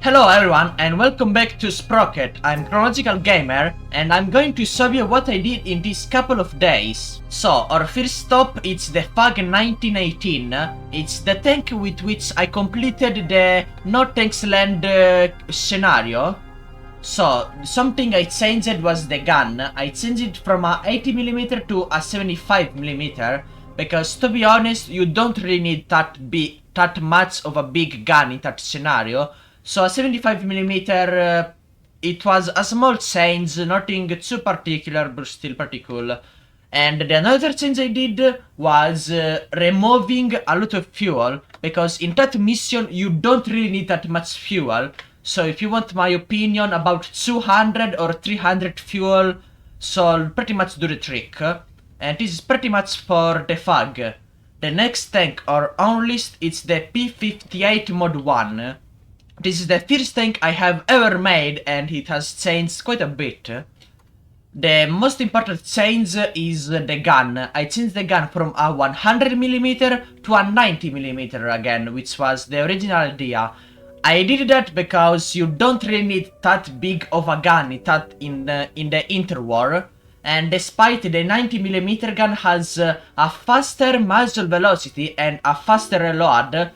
Hello everyone and welcome back to Sprocket. I'm Chronological Gamer and I'm going to show you what I did in these couple of days. So, our first stop it's the FAG 1918. It's the tank with which I completed the No Tanks Land scenario. So, something I changed was the gun. I changed it from a 80mm to a 75mm because to be honest, you don't really need that much of a big gun in that scenario. So a 75mm, it was a small change, nothing too particular, but still pretty cool. And the another change I did was removing a lot of fuel, because in that mission you don't really need that much fuel. So if you want my opinion, about 200 or 300 fuel, so pretty much do the trick. And this is pretty much for the FAG. The next tank on list is the P58 Mod 1. This is the first tank I have ever made and it has changed quite a bit. The most important change is the gun. I changed the gun from a 100mm to a 90mm again, which was the original idea. I did that because you don't really need that big of a gun in the interwar. And despite the 90mm gun has a faster muzzle velocity and a faster reload,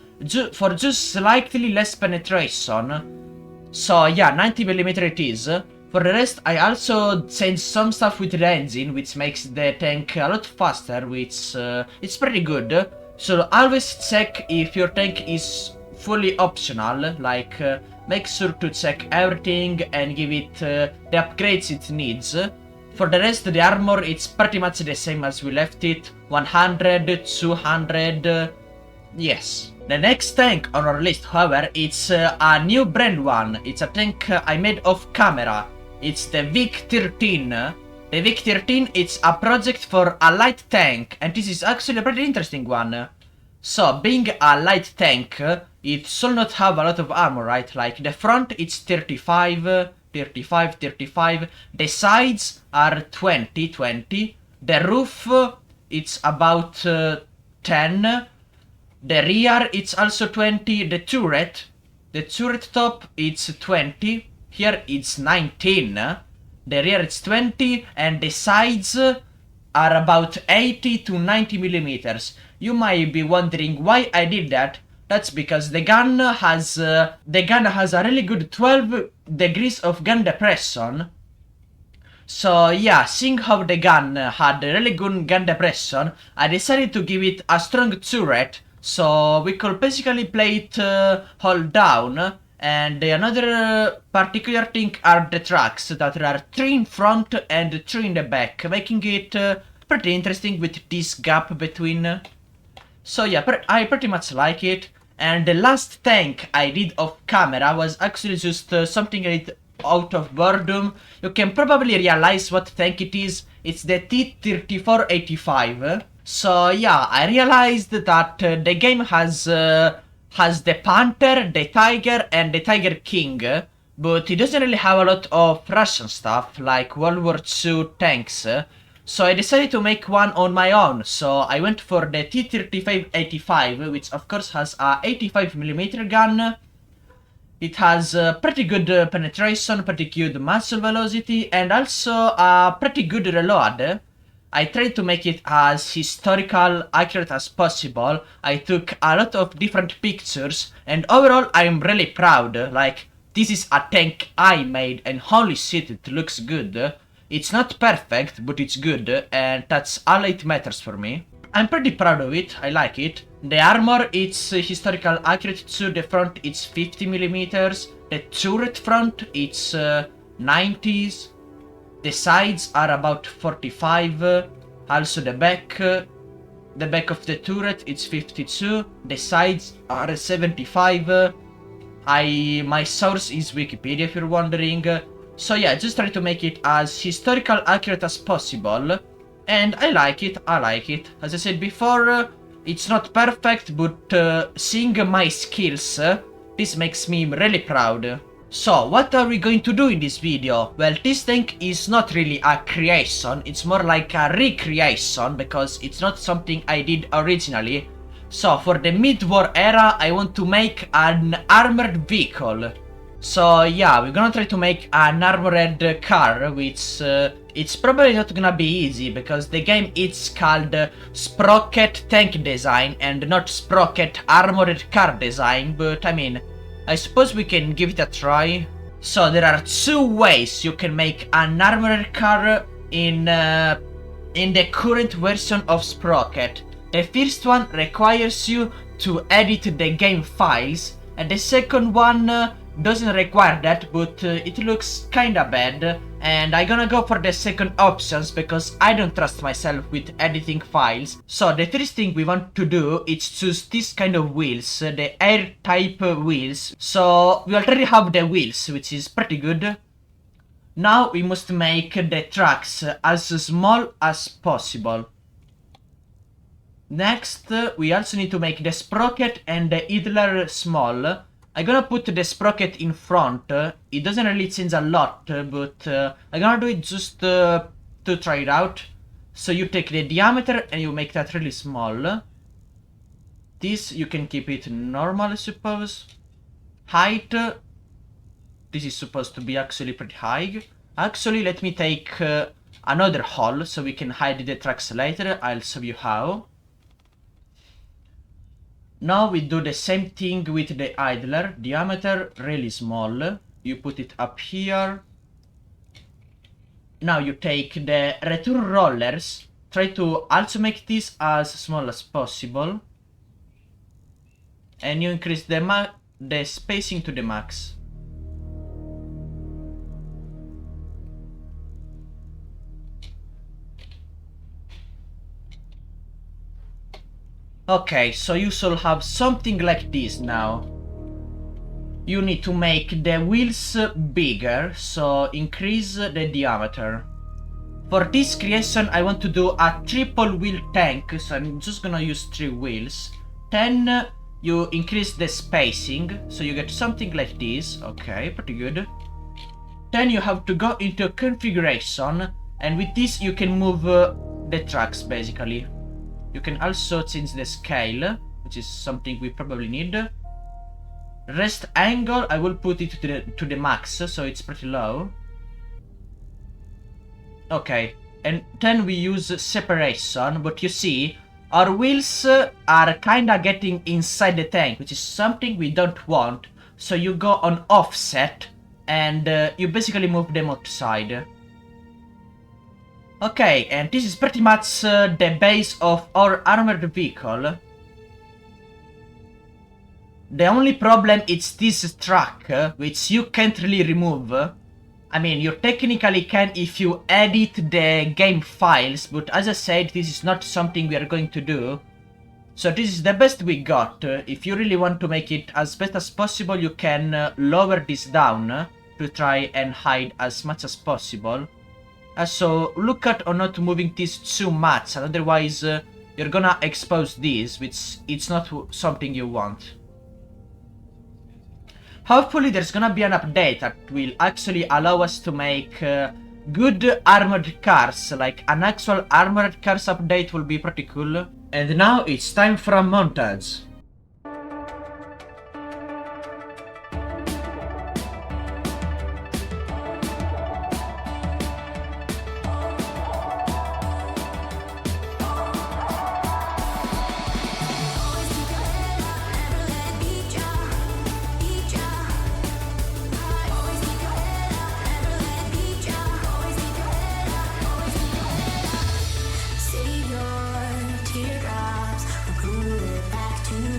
for just slightly less penetration. So yeah, 90mm it is. For the rest, I also changed some stuff with the engine, which makes the tank a lot faster, which it's pretty good. So always check if your tank is fully optional, like make sure to check everything and give it the upgrades it needs. For the rest, the armor, it's pretty much the same as we left it, 100, 200, yes. The next tank on our list, however, it's a new brand one. It's a tank I made off camera. It's the VIC-13. The VIC-13, it's a project for a light tank, and this is actually a pretty interesting one. So, being a light tank, it should not have a lot of armor, right? Like, the front, it's 35, 35, 35. The sides are 20, 20. The roof, it's about 10. The rear, it's also 20. The turret top, it's 20. Here, it's 19. The rear, it's 20. And the sides are about 80 to 90mm. You might be wondering why I did that. That's because the gun has a really good 12 degrees of gun depression. So yeah, seeing how the gun had a really good gun depression, I decided to give it a strong turret. So we could basically play it hold down, and another particular thing are the tracks that there are 3 in front and 3 in the back, making it pretty interesting with this gap between. So yeah, I pretty much like it. And the last tank I did off camera was actually just something I did out of boredom. You can probably realize what tank it is. It's the T-3485. So yeah, I realized that the game has the Panther, the Tiger, and the Tiger King, but it doesn't really have a lot of Russian stuff like World War II tanks. So I decided to make one on my own. So I went for the T-3585, which of course has a 85mm gun. It has pretty good penetration, pretty good muzzle velocity, and also a pretty good reload. I tried to make it as historical accurate as possible. I took a lot of different pictures, and overall I'm really proud. Like, this is a tank I made, and holy shit, it looks good. It's not perfect, but it's good, and that's all it matters for me. I'm pretty proud of it, I like it. The armor, it's historical accurate too. The front, it's 50mm. The turret front, it's 90s. The sides are about 45. Also the back of the turret, it's 52. The sides are 75. My source is Wikipedia if you're wondering. So yeah, just try to make it as historical accurate as possible. And I like it. As I said before, it's not perfect, but seeing my skills, this makes me really proud. So, what are we going to do in this video? Well, this tank is not really a creation, it's more like a recreation, because it's not something I did originally. So, for the mid-war era, I want to make an armored vehicle. So yeah, we're gonna try to make an armored car, which it's probably not gonna be easy because the game is called Sprocket Tank Design and not Sprocket Armored Car Design, but I mean, I suppose we can give it a try. So there are two ways you can make an armored car in the current version of Sprocket. The first one requires you to edit the game files, and the second one doesn't require that, but it looks kinda bad, and I'm gonna go for the second options because I don't trust myself with editing files. So the first thing we want to do is choose this kind of wheels, the air type wheels. So we already have the wheels, which is pretty good. Now we must make the tracks as small as possible. Next, we also need to make the sprocket and the idler small. I'm gonna put the sprocket in front. It doesn't really change a lot, but I'm gonna do it just to try it out. So you take the diameter and you make that really small. This, you can keep it normal, I suppose. Height, this is supposed to be actually pretty high. Actually, let me take another hole so we can hide the tracks later. I'll show you how. Now we do the same thing with the idler. Diameter really small. You put it up here. Now you take the return rollers. Try to also make this as small as possible. And you increase the spacing to the max. Okay, so you should have something like this now. You need to make the wheels bigger, so increase the diameter. For this creation I want to do a triple wheel tank, so I'm just gonna use 3 wheels. Then you increase the spacing, so you get something like this. Okay, pretty good. Then you have to go into configuration, and with this you can move the tracks basically. You can also change the scale, which is something we probably need. Rest angle, I will put it to the max, so it's pretty low. Okay, and then we use separation, but you see, our wheels are kinda getting inside the tank, which is something we don't want. So you go on offset, and you basically move them outside. Okay, and this is pretty much the base of our armored vehicle. The only problem is this track, which you can't really remove. I mean, you technically can if you edit the game files, but as I said, this is not something we are going to do. So this is the best we got. If you really want to make it as best as possible, you can lower this down to try and hide as much as possible. So look at on not moving this too much, otherwise you're gonna expose this, which it's not something you want. Hopefully there's gonna be an update that will actually allow us to make good armored cars, like an actual armored cars update will be pretty cool. And now it's time for a montage. Teardrops, we're back to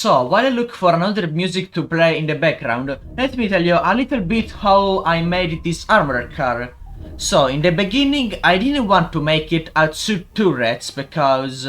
So, while I look for another music to play in the background, let me tell you a little bit how I made this armored car. So, in the beginning, I didn't want to make it a two turrets because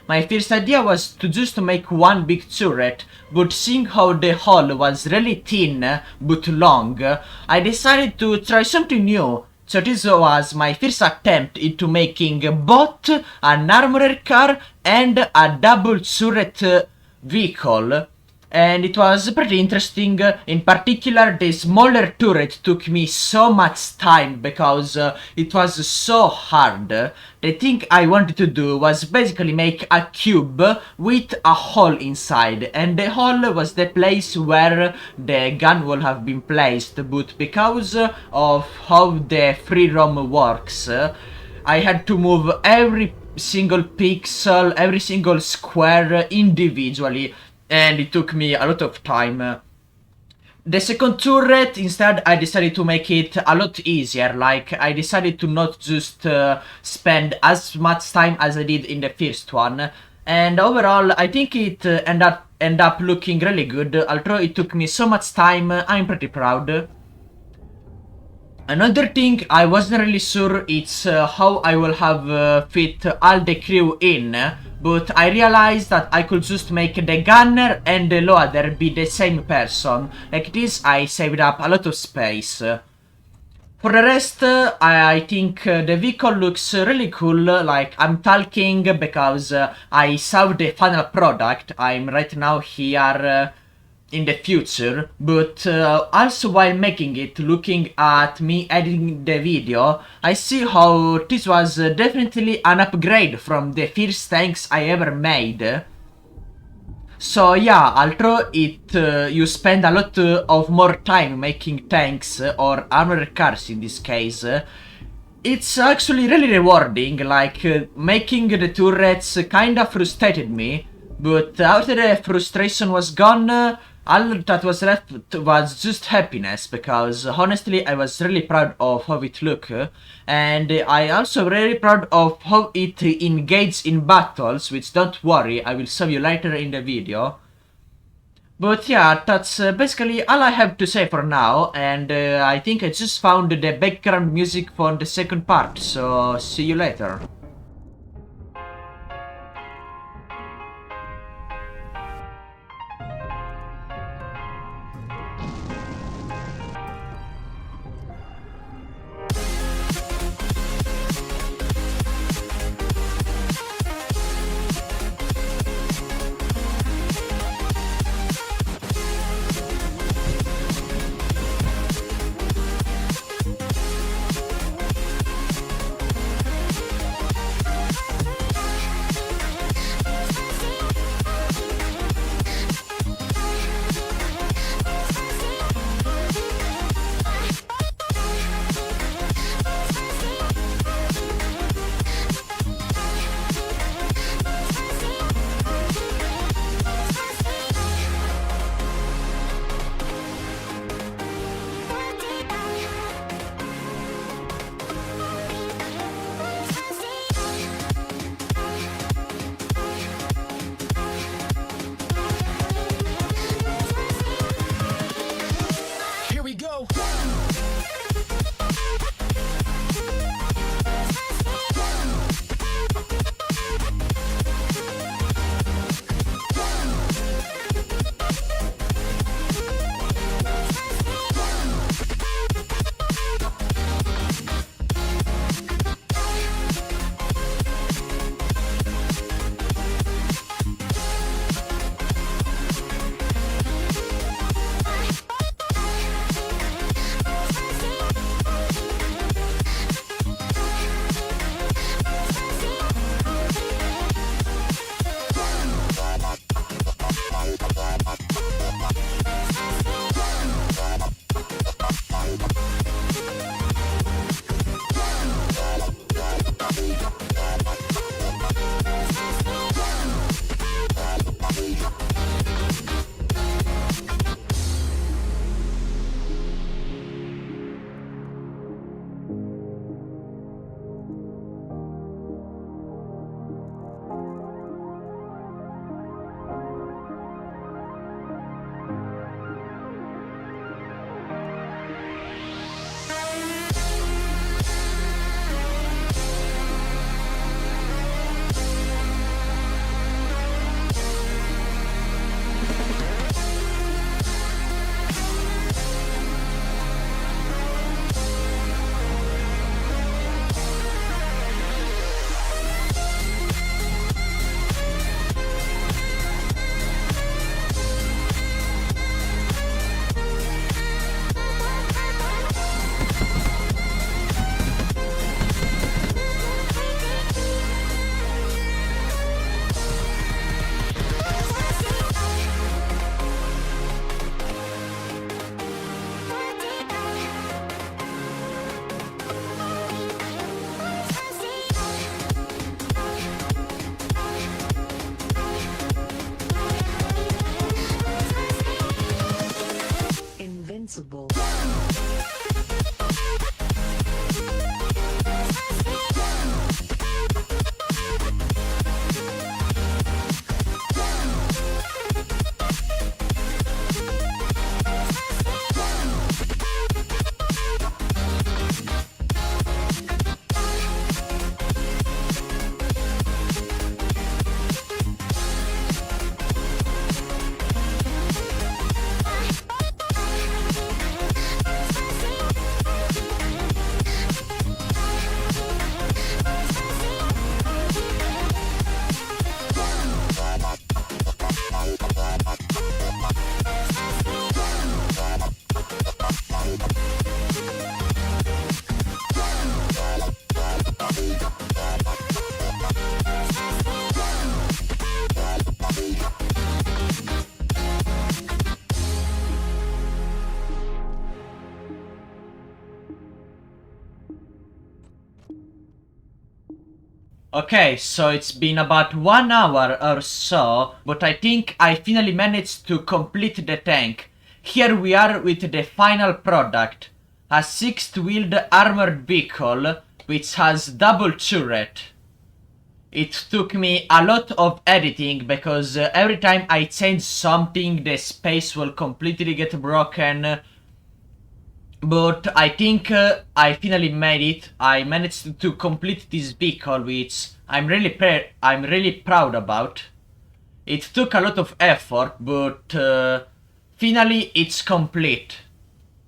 my first idea was to just make one big turret, but seeing how the hull was really thin but long, I decided to try something new. So this was my first attempt into making both an armored car and a double turret vehicle, and it was pretty interesting. In particular, the smaller turret took me so much time because it was so hard. The thing I wanted to do was basically make a cube with a hole inside, and the hole was the place where the gun would have been placed, but because of how the free roam works, I had to move every single pixel, every single square individually, and it took me a lot of time. The second turret, instead, I decided to make it a lot easier. Like, I decided to not just spend as much time as I did in the first one. And overall, I think it end up looking really good. Although it took me so much time, I'm pretty proud. Another thing I wasn't really sure it's how I will have fit all the crew in, but I realized that I could just make the gunner and the loader be the same person. Like this, I saved up a lot of space. For the rest, I think the vehicle looks really cool. Like, I'm talking because I saw the final product. I'm right now here in the future, but also while making it, looking at me editing the video, I see how this was definitely an upgrade from the first tanks I ever made. So yeah, although you spend a lot of more time making tanks or armored cars in this case, it's actually really rewarding. Like, making the turrets kinda frustrated me, but after the frustration was gone, all that was left was just happiness, because honestly I was really proud of how it looked, and I also really proud of how it engaged in battles, which, don't worry, I will show you later in the video. But yeah, that's basically all I have to say for now, and I think I just found the background music for the second part, so see you later. Okay, so it's been about 1 hour or so, but I think I finally managed to complete the tank. Here we are with the final product. A 6-wheeled armored vehicle, which has double turret. It took me a lot of editing, because every time I change something, the space will completely get broken. But I think I finally made it. I managed to complete this vehicle, which I'm really proud about. It took a lot of effort, but finally it's complete.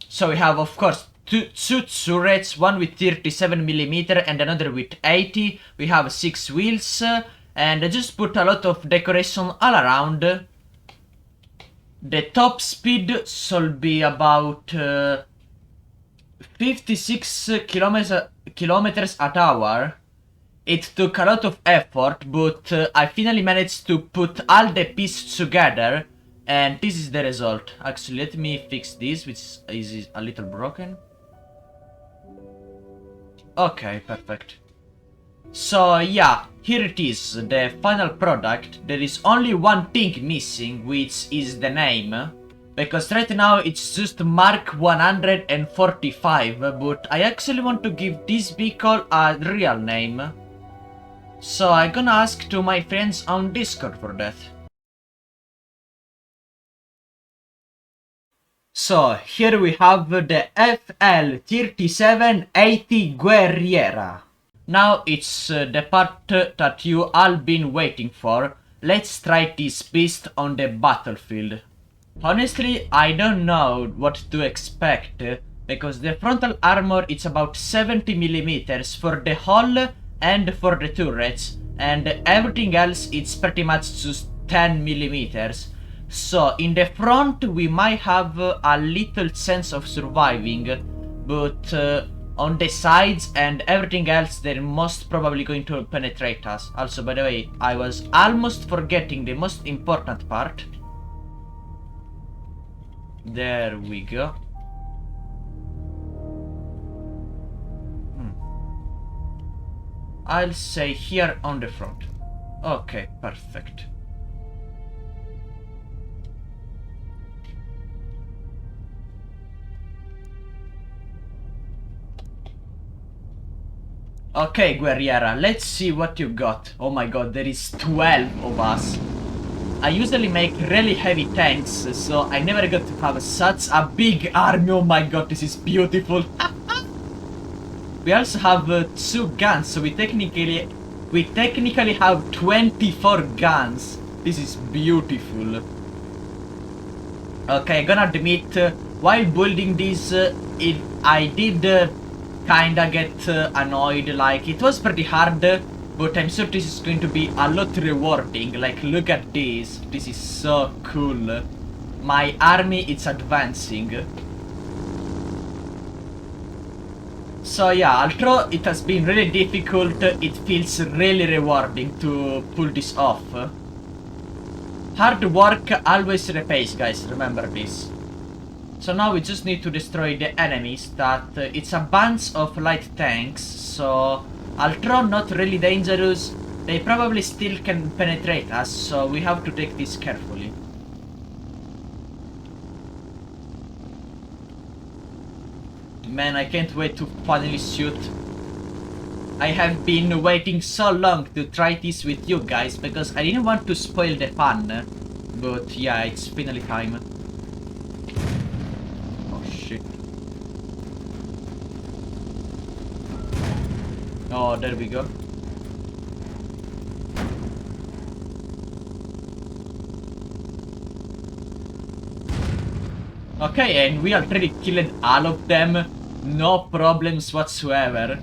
So we have, of course, two turrets, one with 37mm and another with 80. We have 6 wheels, and I just put a lot of decoration all around. The top speed should be about 56 kilometers an hour. It took a lot of effort, but I finally managed to put all the pieces together, and this is the result. Actually, let me fix this, which is a little broken. Okay, perfect. So yeah, here it is, the final product. There is only one thing missing, which is the name. Because right now it's just Mark 145, but I actually want to give this vehicle a real name. So I'm gonna ask to my friends on Discord for that. So here we have the FL3780 Guerrira. Now it's the part that you all been waiting for. Let's try this beast on the battlefield. Honestly, I don't know what to expect, because the frontal armor is about 70mm for the hull and for the turrets, and everything else it's pretty much just 10mm. So in the front we might have a little chance of surviving, but on the sides and everything else they're most probably going to penetrate us. Also, by the way, I was almost forgetting the most important part. There we go. I'll say here on the front. Okay, perfect. Okay, Guerriera, let's see what you got. Oh my god, there is 12 of us. I usually make really heavy tanks, so I never got to have such a big army. Oh my god, this is beautiful. We also have 2 guns, so we technically have 24 guns. This is beautiful. Okay, I'm gonna admit, while building this, I did kinda get annoyed. Like, it was pretty hard, but I'm sure this is going to be a lot rewarding. Like, look at this. This is so cool. My army is advancing. So yeah, although it has been really difficult, it feels really rewarding to pull this off. Hard work always repays, guys, remember this. So now we just need to destroy the enemies. That it's a bunch of light tanks, so although not really dangerous, they probably still can penetrate us, so we have to take this carefully. Man, I can't wait to finally shoot. I have been waiting so long to try this with you guys, because I didn't want to spoil the fun. But yeah, it's finally time. Oh shit. Oh, there we go. Okay, and we already killed all of them. No problems whatsoever.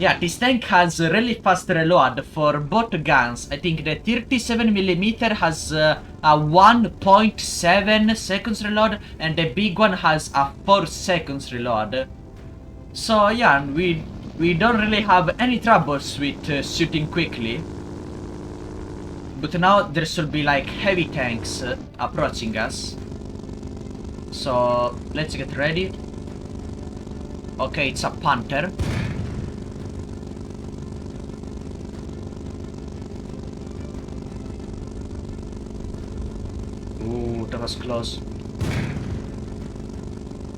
Yeah, this tank has a really fast reload for both guns. I think the 37mm has a 1.7 seconds reload, and the big one has a 4 seconds reload. So yeah, we don't really have any troubles with shooting quickly. But now there should be like heavy tanks approaching us. So let's get ready. Okay, it's a Panther. that was close.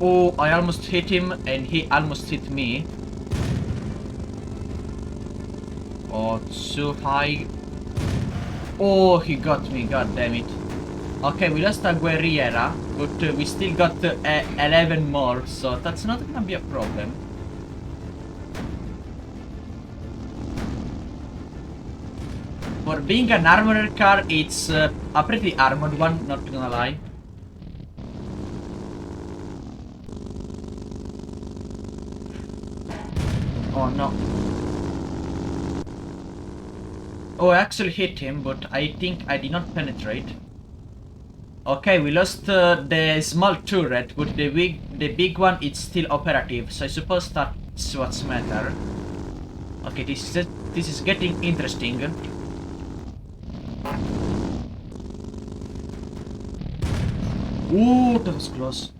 Oh, I almost hit him and he almost hit me. Oh, too high. Oh, he got me, god damn it. Okay, we lost a guerrira, but we still got 11 more, so that's not gonna be a problem. For being an armored car, it's a pretty armored one, not gonna lie. Oh no. Oh, I actually hit him, but I think I did not penetrate. Okay, we lost the small turret, but the big one is still operative, so I suppose that's what's matter. Okay, this is getting interesting. Ooh, that was close.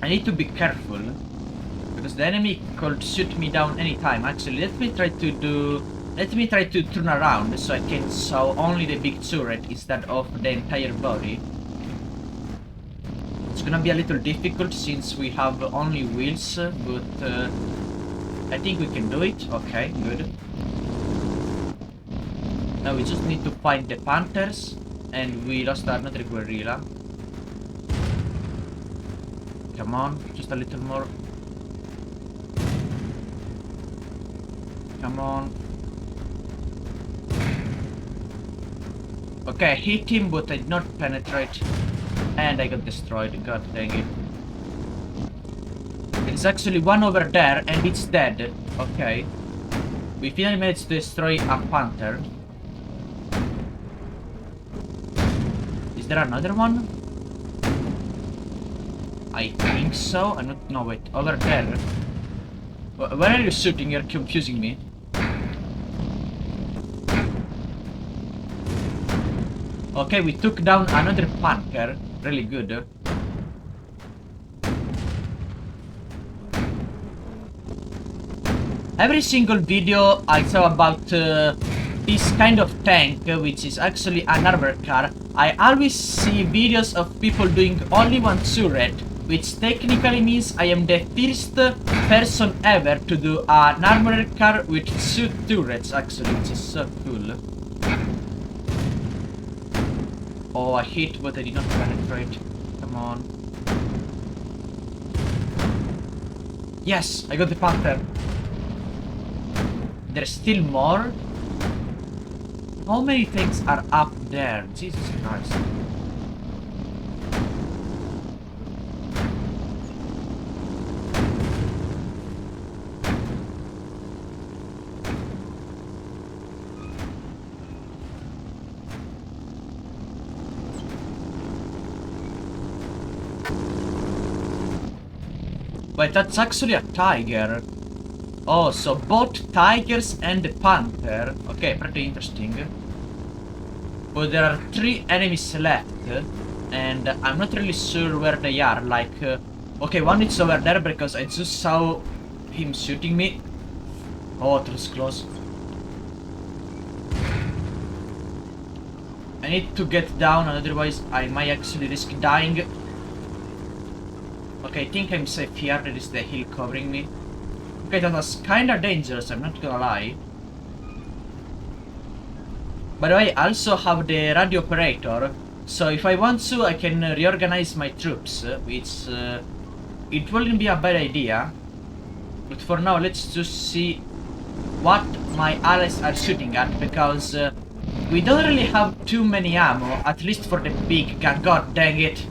I need to be careful, because the enemy could shoot me down anytime. Actually, let me try to turn around so I can saw only the big turret instead of the entire body. It's gonna be a little difficult since we have only wheels, but I think we can do it. Okay, good. Now we just need to find the panthers, and we lost another guerrilla. Come on, just a little more. Come on. Okay, I hit him, but I did not penetrate. And I got destroyed, god dang it. There's actually one over there, and it's dead. Okay. We finally managed to destroy a panther. Is there another one? I think so. I'm not. No, wait. Over there. Where are you shooting? You're confusing me. Okay, we took down another panther. Really good. Every single video I saw about this kind of tank, which is actually an armored car, I always see videos of people doing only one turret, which technically means I am the first person ever to do an armored car with 2 turrets, actually, which is so cool. Oh, I hit, but I did not penetrate. Come on. Yes, I got the panther. There's still more? How many things are up there? Jesus Christ. Wait, that's actually a tiger. Oh, so both tigers and the panther. Okay, pretty interesting. But there are 3 enemies left, and I'm not really sure where they are. Like, okay, one is over there because I just saw him shooting me. Oh, that was close. I need to get down, otherwise I might actually risk dying. Okay, I think I'm safe here. There is the hill covering me. Okay, that was kinda dangerous, I'm not gonna lie. By the way, I also have the radio operator, so if I want to, I can reorganize my troops, which it wouldn't be a bad idea. But for now, let's just see what my allies are shooting at, because we don't really have too many ammo, at least for the big gun. God dang it.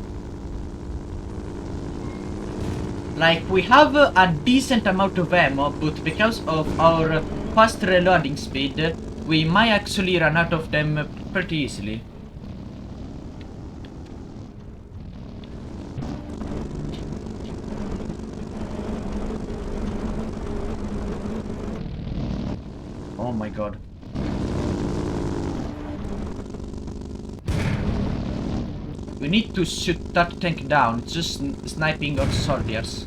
Like, we have a decent amount of ammo, but because of our fast reloading speed, we might actually run out of them pretty easily. Oh my god. We need to shoot that tank down, it's just sniping our soldiers.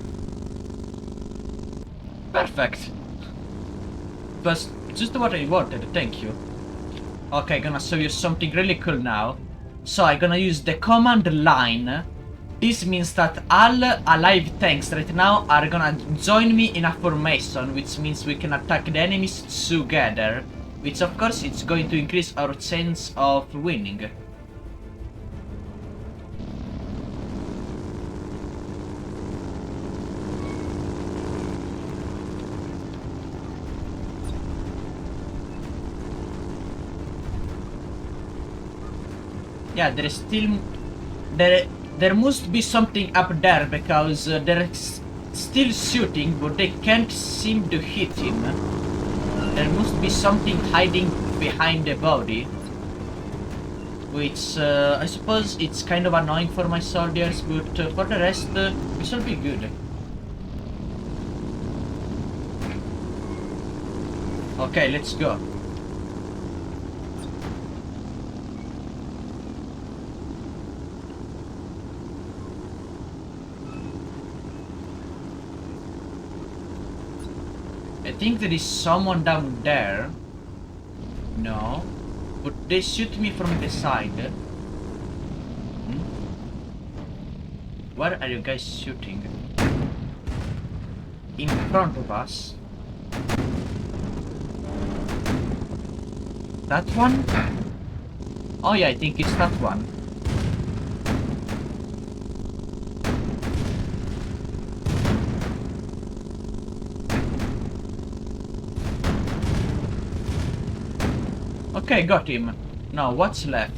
Perfect. It was just what I wanted, thank you. Okay, gonna show you something really cool now. So I'm gonna use the command line. This means that all alive tanks right now are gonna join me in a formation, which means we can attack the enemies together. Which of course it's going to increase our chance of winning. Yeah, there is still... There must be something up there, because they're still shooting, but they can't seem to hit him. There must be something hiding behind the body. Which, I suppose it's kind of annoying for my soldiers, but for the rest, we should be good. Okay, let's go. I think there is someone down there. No. But they shoot me from the side. Where are you guys shooting? In front of us? That one? Oh yeah, I think it's that one. Okay, got him. Now, what's left?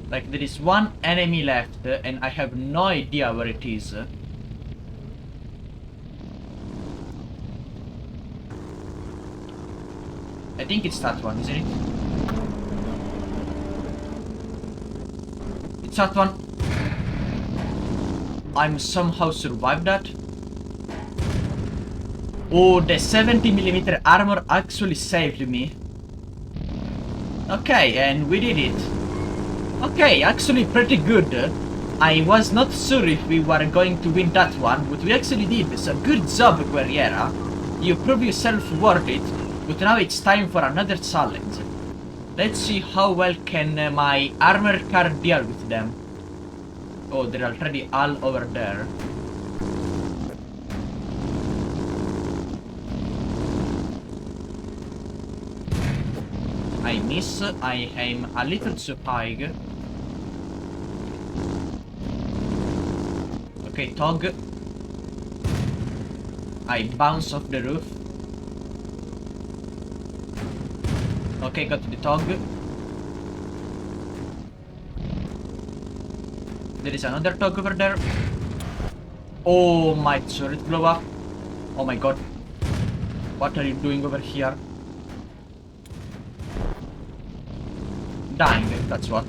Like, there is one enemy left, and I have no idea where it is. I think it's that one, isn't it? It's that one. I'm somehow survived that. Oh, the 70mm armor actually saved me. Okay, and we did it. Okay, actually pretty good. I was not sure if we were going to win that one, but we actually did. So good job, Guerrira. You proved yourself worth it, but now it's time for another challenge. Let's see how well can my armor car deal with them. Oh, they're already all over there. I miss, I aim a little too high. Okay, tog. I bounce off the roof. Okay, got the tog. There is another tog over there. Oh, my turret blew up. Oh my god. What are you doing over here? Dying, that's what.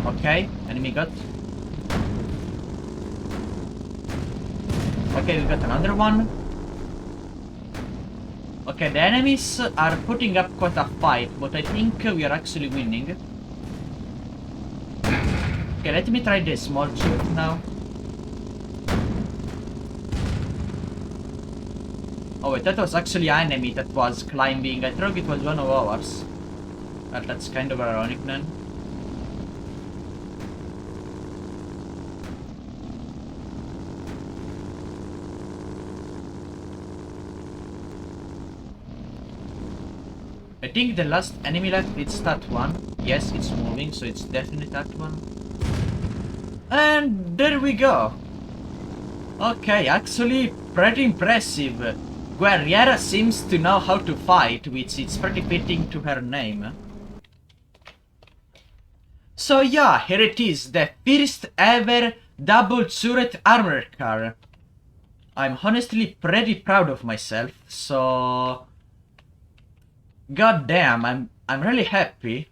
Okay, enemy got. Okay, we got another one. Okay, the enemies are putting up quite a fight, but I think we are actually winning. Okay, let me try the small turret now. Oh wait, that was actually an enemy that was climbing. I thought it was one of ours. Well, that's kind of ironic then. I think the last enemy left, it's that one. Yes, it's moving, so it's definitely that one. And there we go. Okay, actually pretty impressive. Guerrira seems to know how to fight, which is pretty fitting to her name. So yeah, here it is, the first ever double turret armor car. I'm honestly pretty proud of myself, so... God damn, I'm really happy.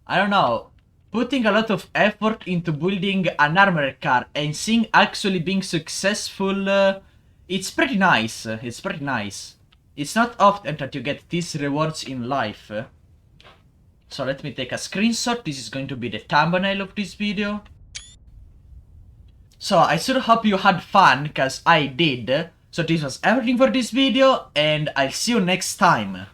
I don't know, putting a lot of effort into building an armor car and seeing actually being successful, it's pretty nice, it's pretty nice. It's not often that you get these rewards in life. So let me take a screenshot, this is going to be the thumbnail of this video. So I sure hope you had fun, cause I did. So this was everything for this video, and I'll see you next time.